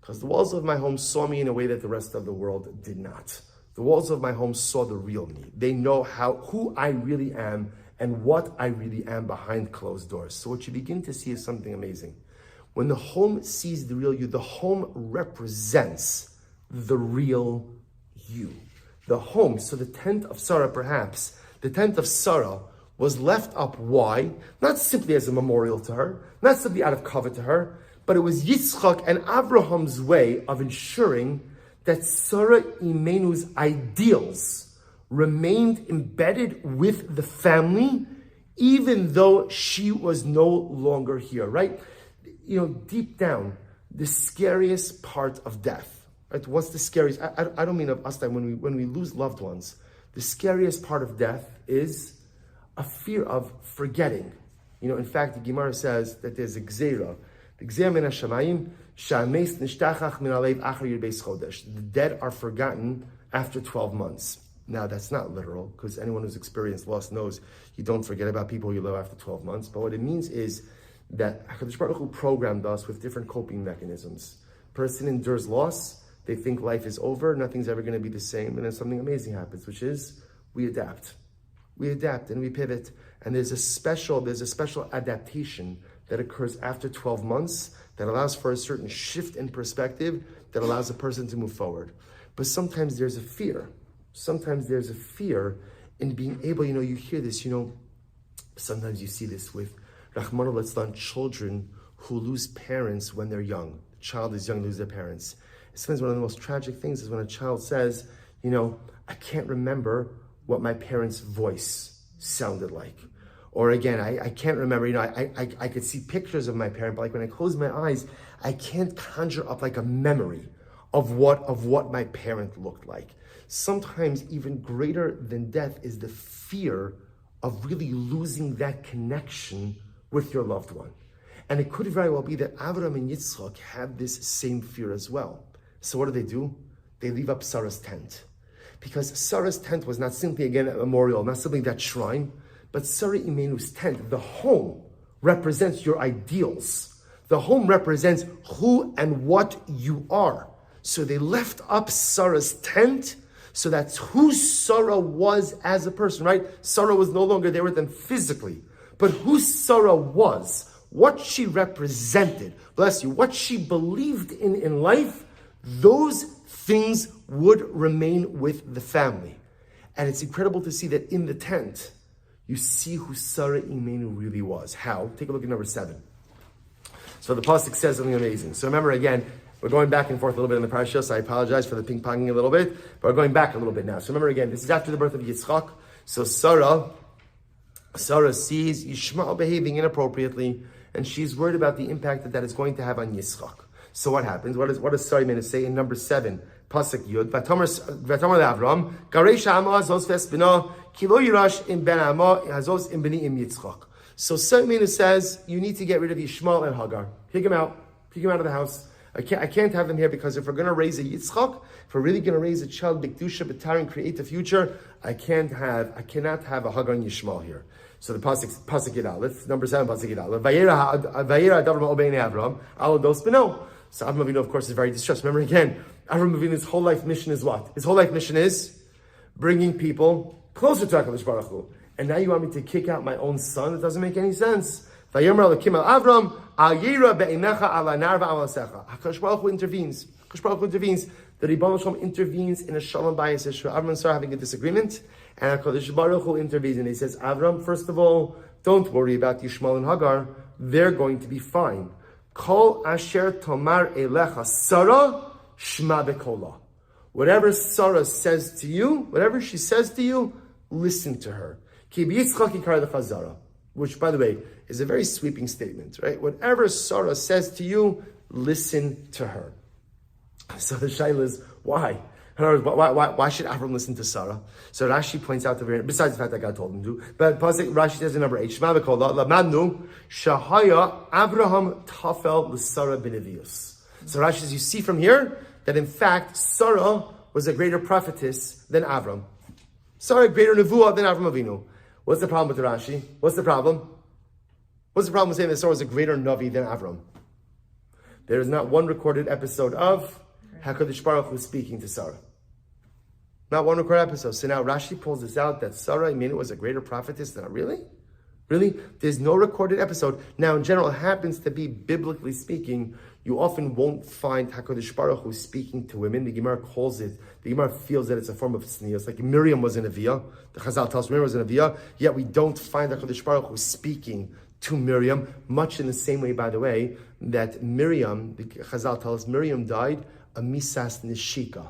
Because the walls of my home saw me in a way that the rest of the world did not. The walls of my home saw the real me. They know who I really am and what I really am behind closed doors. So what you begin to see is something amazing. When the home sees the real you, the home represents the real you. The home, so the tent of Sarah perhaps, the tent of Sarah was left up. Why? Not simply as a memorial to her, not simply out of covet to her, but it was Yitzchak and Abraham's way of ensuring that Sarah Imenu's ideals remained embedded with the family, even though she was no longer here, right? You know, deep down, the scariest part of death, right? What's the scariest? I don't mean of us time when we lose loved ones. The scariest part of death is a fear of forgetting. You know, in fact, the Gemara says that there's a gzeira. The dead are forgotten after 12 months. Now, that's not literal, because anyone who's experienced loss knows you don't forget about people you love after 12 months. But what it means is that HaKadosh Baruch Hu programmed us with different coping mechanisms. Person endures loss, they think life is over, nothing's ever going to be the same, and then something amazing happens, which is we adapt. We adapt and we pivot, and there's a special adaptation that occurs after 12 months that allows for a certain shift in perspective that allows a person to move forward. But sometimes there's a fear. Sometimes there's a fear in being able, you hear this, sometimes you see this with Rahman al children who lose parents when they're young. The child is young, lose their parents. Sometimes one of the most tragic things is when a child says, I can't remember what my parents' voice sounded like. Or again, I can't remember, I could see pictures of my parent, but like when I close my eyes, I can't conjure up like a memory of what my parent looked like. Sometimes even greater than death is the fear of really losing that connection with your loved one. And it could very well be that Avraham and Yitzchak had this same fear as well. So what do? They leave up Sarah's tent. Because Sarah's tent was not simply, again, a memorial, not simply that shrine, but Sarah Imenu's tent, the home, represents your ideals. The home represents who and what you are. So they left up Sarah's tent, so that's who Sarah was as a person, right? Sarah was no longer there with them physically, but who Sarah was, what she represented, bless you, what she believed in life, those things would remain with the family. And it's incredible to see that in the tent, you see who Sarah Imenu really was. How? Take a look at number 7. So the pasuk says something amazing. So remember again, we're going back and forth a little bit in the parasha, so I apologize for the ping-ponging a little bit, but we're going back a little bit now. So remember again, this is after the birth of Yitzchak. So Sarah sees Yishmael behaving inappropriately, and she's worried about the impact that is going to have on Yitzchak. So what happens? What does Sarah Imenu say in number 7? Pasuk Yud. V'tamar le'Avram, Garesh ha'ama hazos v'espina, ki lo yirash im ben ha'ama hazos im beni im Yitzchak. So Sarah Imenu says, you need to get rid of Yishmael and Hagar. Kick him out of the house. I can't have them here, because if we're going to raise a Yitzchak, if we're really going to raise a child, B'kedusha, B'tar, and create the future, I cannot have a Hagar and Yishmael here. So the pasuk Yidal, let's number 7 pasuk Yidal. Vayera Adav Obein Avram, Alados Beno. So Avram Avinu, of course, is very distressed. Remember again, Avram Avinu's whole life mission is what? His whole life mission is bringing people closer to HaKadosh Baruch Hu. And now you want me to kick out my own son? It doesn't make any sense. HaKadosh Baruch Hu intervenes. HaKadosh Baruch Hu intervenes. The Ribbon Shalom intervenes in a Shalom Bayis issue. Avram and Sarah having a disagreement, and HaKadosh Baruch Hu intervenes, and he says, Avram, first of all, don't worry about Yishmael and Hagar. They're going to be fine. Kol asher tomar elecha Sarah shma bekola. Whatever Sarah says to you, whatever she says to you, listen to her. Ki b'yitzchak yikar lecha zara. Which, by the way, is a very sweeping statement, right? Whatever Sarah says to you, listen to her. So the shaila is, why? In other words, why should Avram listen to Sarah? So Rashi points out besides the fact that God told him to, but Rashi says in number 8, Shema v'kola lamadnu shahaya Abraham tafel l'Sarah b'nevius. So Rashi says, you see from here that in fact Sarah was a greater prophetess than Avram. Sarah, greater nevuah than Avram Avinu. What's the problem with the Rashi? What's the problem? What's the problem with saying that Sarah was a greater Navi than Avram? There is not one recorded episode of HaKadosh Baruch Hu speaking to Sarah. Not one recorded episode. So now Rashi pulls this out that Sarah, was a greater prophetess than really? Really? There's no recorded episode. Now, in general, it happens to be, biblically speaking, you often won't find HaKadosh Baruch Hu speaking to women. The Gemara calls it, the Gemara feels that it's a form of tznius. Like Miriam was an Aviyah. The Chazal tells us Miriam was an Aviyah. Yet we don't find HaKadosh Baruch Hu speaking to Miriam, much in the same way, by the way, that Miriam, the Chazal tells us, Miriam died a misas neshika.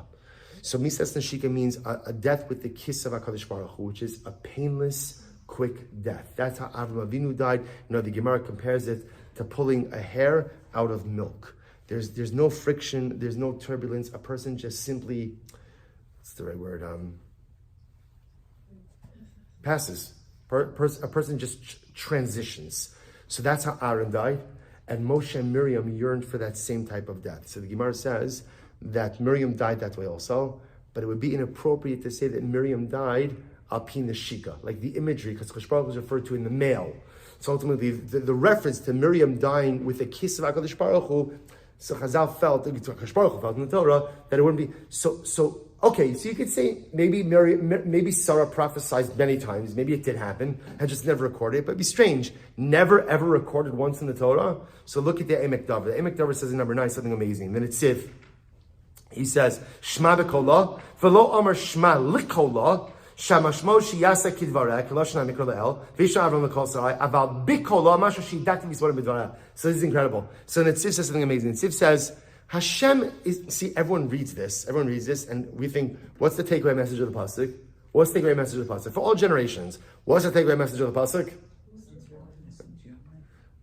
So misas neshika means a death with the kiss of HaKadosh Baruch Hu, which is a painless, quick death. That's how Avram Avinu died. The Gemara compares it to pulling a hair out of milk. There's no friction, there's no turbulence. A person just simply, what's the right word? Passes. A person just transitions. So that's how Aaron died. And Moshe and Miriam yearned for that same type of death. So the Gemara says that Miriam died that way also, but it would be inappropriate to say that Miriam died alpin neshika, like the imagery, because Chosh Baruch was referred to in the male. So ultimately, the reference to Miriam dying with a kiss of HaKadosh Baruch Hu, so Chazal felt, Chosh Baruch Hu felt in the Torah, that it wouldn't be, okay, so you could say maybe Sarah prophesied many times, maybe it did happen, and just never recorded it, but it'd be strange. Never ever recorded once in the Torah. So look at the Emek Davar. The Emek Davar says in number 9 something amazing. Then it's Siv. He says, Shma b'kola, v'lo amar Shma l'kola, shamashmo shiyasa kidvareh, k'loshna mikro le'el, v'isha avram l'kol sarai, aval b'kola, masha shidakti v'svorim b'dvareh. So this is incredible. So then Siv says something amazing. Siv says, Hashem is, see, everyone reads this, and we think, what's the takeaway message of the pasuk? What's the takeaway message of the pasuk? For all generations, what's the takeaway message of the pasuk?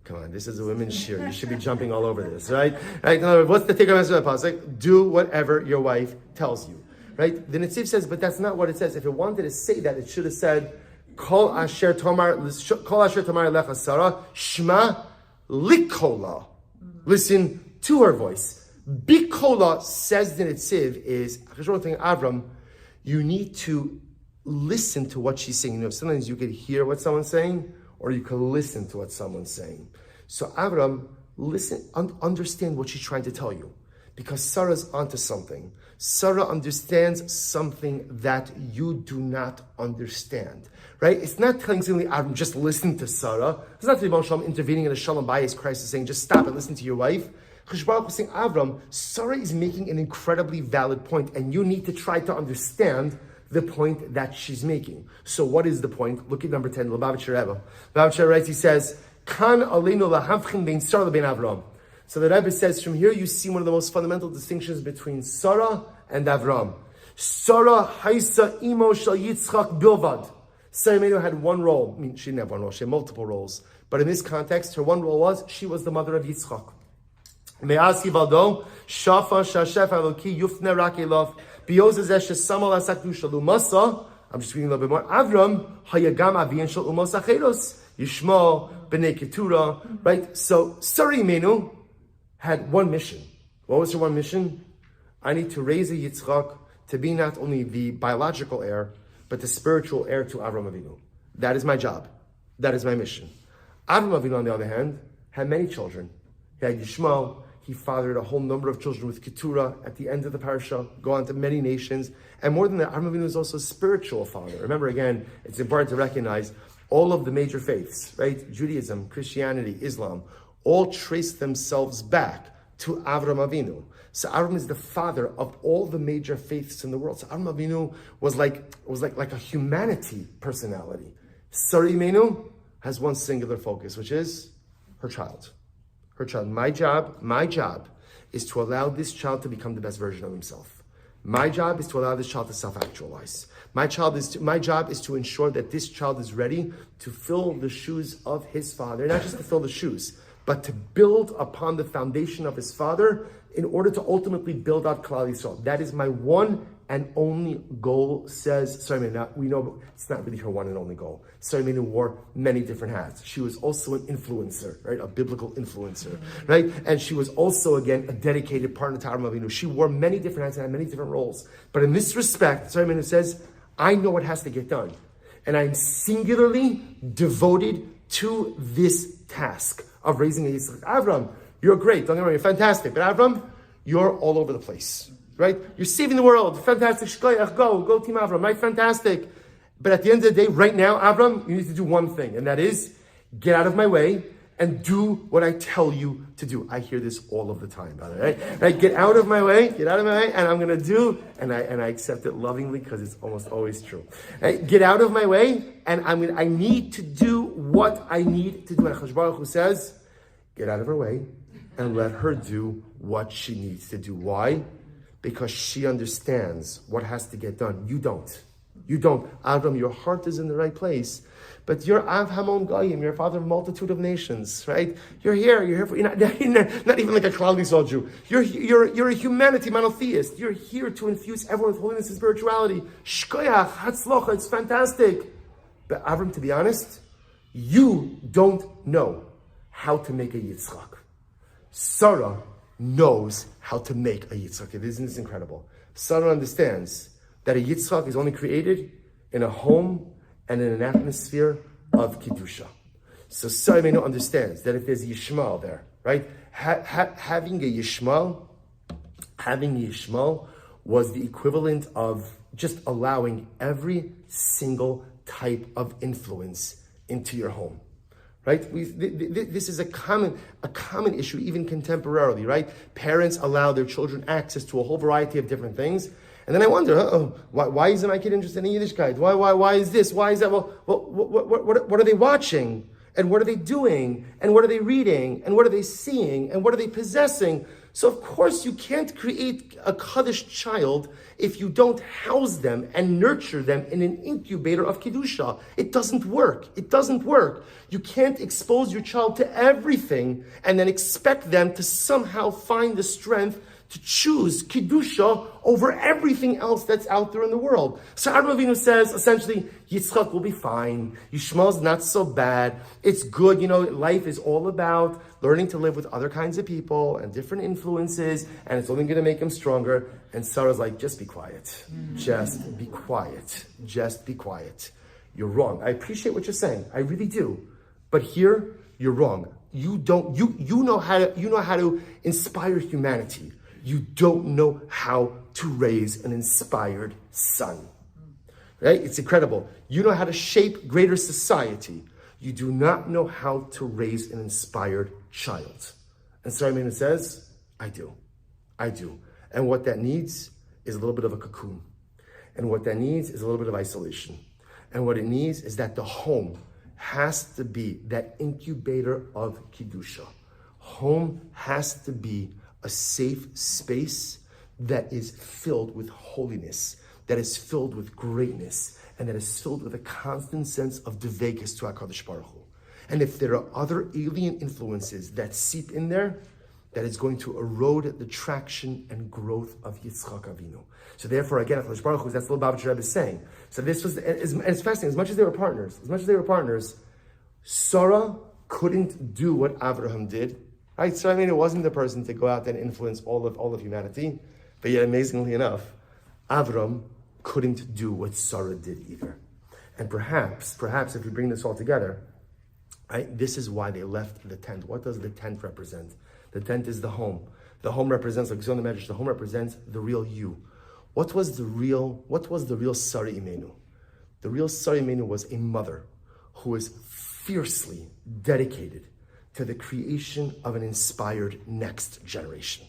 Come on, this is a women's shir. You should be jumping all over this, right? Right? What's the takeaway message of the pasuk? Do whatever your wife tells you, right? The Netziv says, but that's not what it says. If it wanted to say that, it should have said, Kol asher tomar lecha Sarah, Shma likola. Listen to her voice. Bikola, says the Netziv, is Avram, you need to listen to what she's saying. Sometimes you could hear what someone's saying, or you can listen to what someone's saying. So Avram, listen, understand what she's trying to tell you. Because Sarah's onto something. Sarah understands something that you do not understand. Right? It's not telling simply Avram, just listen to Sarah. It's not the Rebbe Shalom intervening in a Shalom Bayis crisis saying, just stop and listen to your wife. Chosh Baruch Hu saying, Avram, Sarah is making an incredibly valid point, and you need to try to understand the point that she's making. So what is the point? Look at number 10, Lubavitcher Rebbe. Lubavitcher writes, he says, Kan aleinu lahavchin bein Sarah lebein Avram. So the Rebbe says, from here you see one of the most fundamental distinctions between Sarah and Avram. Sarah haisa imo shel Yitzchak bilvad. Sarah had one role. I mean, she didn't have one role, she had multiple roles. But in this context, her one role was, she was the mother of Yitzchak. Me'as yivaldo, shafa shashef aloki yufne rak elav. I'm just reading a little bit more. Avram hayagam avian shel umos acheros Yishmo b'nei ketura. Right. So Sarah Imenu had one mission. What was her one mission? I need to raise a Yitzchak to be not only the biological heir, but the spiritual heir to Avram Avinu. That is my job. That is my mission. Avram Avinu, on the other hand, had many children. He had Yishmo, he fathered a whole number of children with Keturah at the end of the parasha, go on to many nations. And more than that, Avram Avinu is also a spiritual father. Remember, again, it's important to recognize all of the major faiths, right? Judaism, Christianity, Islam, all trace themselves back to Avram Avinu. So Avram is the father of all the major faiths in the world. So Avram Avinu was like a humanity personality. Sari Imenu has one singular focus, which is her child. Her child. My job is to allow this child to become the best version of himself. My job is to allow this child to self-actualize. My job is to ensure that this child is ready to fill the shoes of his father, not just to fill the shoes, but to build upon the foundation of his father in order to ultimately build out Klal Yisrael. That is my one and only goal, says Sarah Imenu. We know it's not really her one and only goal. Sarah Imenu wore many different hats. She was also an influencer, right? A biblical influencer, right? And she was also, again, a dedicated partner to Avram Avinu. She wore many different hats and had many different roles. But in this respect, Sarah Imenu says, I know what has to get done. And I'm singularly devoted to this task of raising a Yitzchak. Avram, you're great. Don't get me wrong, you're fantastic. But Avram, you're all over the place, right? You're saving the world. Fantastic. Shkoyach, go Team Avram, right? Fantastic. But at the end of the day, right now, Avram, you need to do one thing, and that is get out of my way and do what I tell you to do. I hear this all of the time, by the way, right? Get out of my way, and I'm going to do, and I accept it lovingly because it's almost always true. Right? Get out of my way, and I need to do what I need to do. And HaKadosh Baruch Hu says, get out of her way and let her do what she needs to do. Why? Because she understands what has to get done. You don't. Avram, your heart is in the right place. But you're Av Hamon Goyim, you're a father of a multitude of nations, right? You're here for, not even like a Klal Yisrael Jew. You're a humanity monotheist. You're here to infuse everyone with holiness and spirituality. Shkoyach, Hatzlocha, it's fantastic. But Avram, to be honest, you don't know how to make a Yitzchak. Sarah knows how to make a Yitzchak. Isn't this incredible? Sarah understands that a Yitzchak is only created in a home and in an atmosphere of Kedusha. So Sarah Imenu understands that if there's a Yishmael there, right? Having a Yishmael was the equivalent of just allowing every single type of influence into your home. Right? This is a common issue, even contemporarily, right? Parents allow their children access to a whole variety of different things. And then I wonder, why isn't my kid interested in Yiddishkeit? Why is this? Why is that? Well, what are they watching? And what are they doing? And what are they reading? And what are they seeing? And what are they possessing? So of course you can't create a Kaddish child if you don't house them and nurture them in an incubator of Kedusha. It doesn't work. You can't expose your child to everything and then expect them to somehow find the strength to choose Kedusha over everything else that's out there in the world. So Avram Avinu says, essentially, Yitzchak will be fine. Yishmael's not so bad. It's good. Life is all about learning to live with other kinds of people and different influences, and it's only going to make him stronger. And Sarah's like, just be quiet. Just be quiet. Just be quiet. You're wrong. I appreciate what you're saying. I really do. But here, you're wrong. You know how to inspire humanity. You don't know how to raise an inspired son. Right? It's incredible. You know how to shape greater society. You do not know how to raise an inspired child. And Sarah Imenu says, I do. And what that needs is a little bit of a cocoon. And what that needs is a little bit of isolation. And what it needs is that the home has to be that incubator of Kedusha. Home has to be a safe space that is filled with holiness, that is filled with greatness, and that is filled with a constant sense of devekis to HaKadosh Baruch Hu. And if there are other alien influences that seep in there, that is going to erode the traction and growth of Yitzchak Avinu. So therefore, again, HaKadosh Baruch Hu, that's what Lubavitcher Rebbe is saying. So this was, and it's fascinating, as much as they were partners, Sarah couldn't do what Abraham did. Right? So it wasn't the person to go out and influence all of humanity, but yet amazingly enough, Avram couldn't do what Sarah did either. And perhaps if we bring this all together, right, this is why they left the tent. What does the tent represent? The tent is the home. The home represents, like Zon the Medrash, the home represents the real you. What was the real Sari Imenu? The real Sari Imenu was a mother who was fiercely dedicated to the creation of an inspired next generation.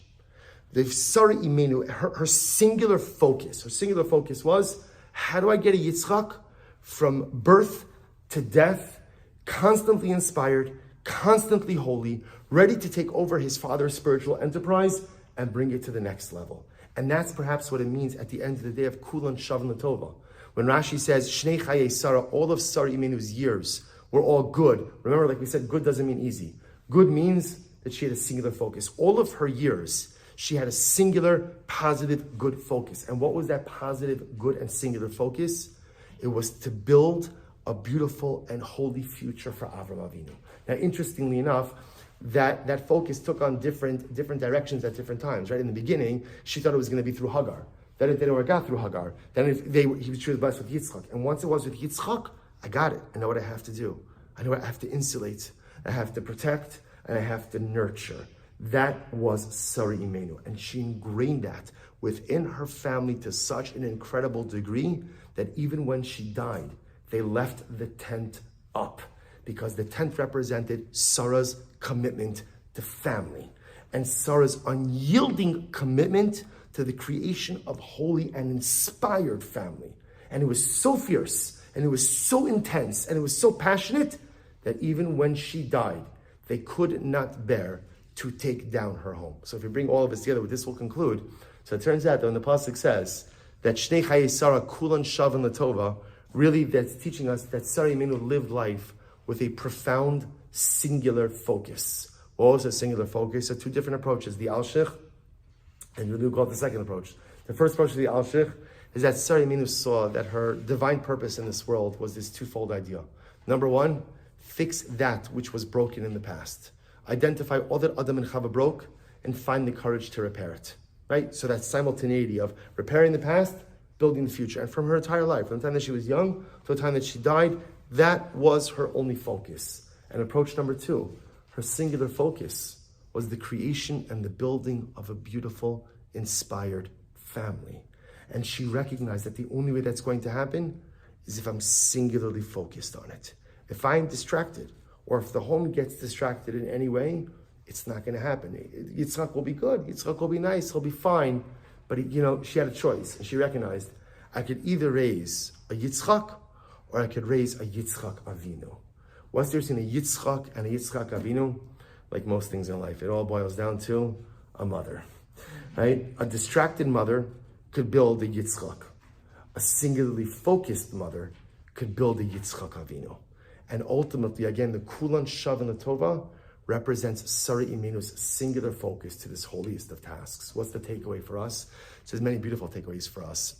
The Sari Imenu, her singular focus was, how do I get a Yitzchak from birth to death, constantly inspired, constantly holy, ready to take over his father's spiritual enterprise and bring it to the next level. And that's perhaps what it means at the end of the day of Kulan Shavan Latova. When Rashi says, Shnei Chayei Sarah, all of Sarah Imenu's years were all good. Remember, like we said, good doesn't mean easy. Good means that she had a singular focus. All of her years, she had a singular, positive, good focus. And what was that positive, good, and singular focus? It was to build a beautiful and holy future for Avram Avinu. Now, interestingly enough, that focus took on different directions at different times, right? In the beginning, she thought it was going to be through Hagar. Then it didn't work out through Hagar. Then she was blessed with Yitzchak. And once it was with Yitzchak, I got it. I know what I have to do. I know what I have to insulate. I have to protect, and I have to nurture. That was Sari Imenu. And she ingrained that within her family to such an incredible degree that even when she died, they left the tent up, because the tent represented Sarah's commitment to family and Sarah's unyielding commitment to the creation of holy and inspired family. And it was so fierce, and it was so intense, and it was so passionate that even when she died, they could not bear to take down her home. So if you bring all of this together, with this will conclude. So it turns out that when the pasuk says that Shnei Chayei Sarah Kulan Shavan Latova, really that's teaching us that Sarah Imenu lived life with a profound singular focus. What was a singular focus? So two different approaches, the Al-Shich, and we'll call it the second approach. The first approach of the Al-Shich is that Sarah Imenu saw that her divine purpose in this world was this twofold idea. Number one, fix that which was broken in the past. Identify all that Adam and Chava broke and find the courage to repair it. Right? So that simultaneity of repairing the past, building the future. And from her entire life, from the time that she was young to the time that she died, that was her only focus. And approach number two, her singular focus was the creation and the building of a beautiful, inspired family. And she recognized that the only way that's going to happen is if I'm singularly focused on it. If I'm distracted, or if the home gets distracted in any way, it's not going to happen. Yitzchak will be good. Yitzchak will be nice. He'll be fine. But she had a choice, and she recognized, I could either raise a Yitzchak, or I could raise a Yitzchak Avinu. What's there between a Yitzchak and a Yitzchak Avinu? Like most things in life, it all boils down to a mother, right? A distracted mother could build a Yitzchak. A singularly focused mother could build a Yitzchak Avinu. And ultimately, again, the Kulan Shavan Latova represents Sarah Imenu's singular focus to this holiest of tasks. What's the takeaway for us? So there's many beautiful takeaways for us,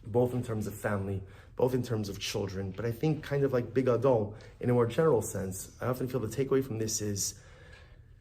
both in terms of family, both in terms of children, but I think kind of like Big Adol, in a more general sense, I often feel the takeaway from this is,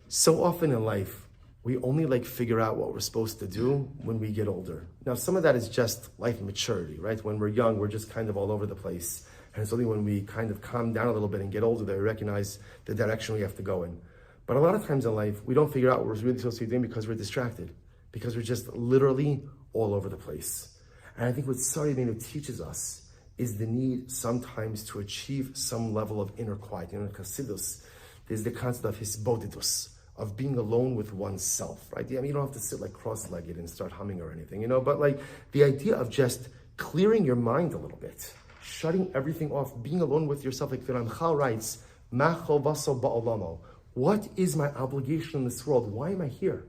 so often in life, we only figure out what we're supposed to do when we get older. Now, some of that is just life maturity, right? When we're young, we're just kind of all over the place. And it's only when we kind of calm down a little bit and get older that we recognize the direction we have to go in. But a lot of times in life, we don't figure out what we're really supposed to be doing because we're distracted, because we're just literally all over the place. And I think what Sarah Imenu teaches us is the need sometimes to achieve some level of inner quiet. In Chassidus, there's the concept of hisbodedus, of being alone with oneself, right? I mean, you don't have to sit cross-legged and start humming or anything, but the idea of just clearing your mind a little bit, shutting everything off, being alone with yourself. Like the Ramchal writes, "Machol vaso ba'olamo." What is my obligation in this world? Why am I here?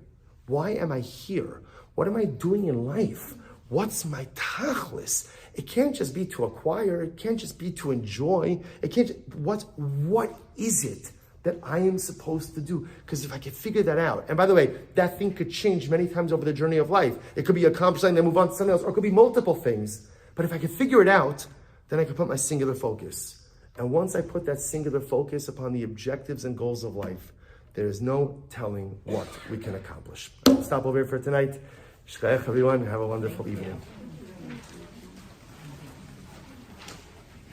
Why am I here? What am I doing in life? What's my tachlis? It can't just be to acquire. It can't just be to enjoy. It can't. What is it that I am supposed to do? Because if I could figure that out, and by the way, that thing could change many times over the journey of life. It could be accomplishing and then move on to something else, or it could be multiple things. But if I could figure it out, then I could put my singular focus. And once I put that singular focus upon the objectives and goals of life, there is no telling what we can accomplish. I'll stop over here for tonight. Shkayach, everyone. Have a wonderful evening.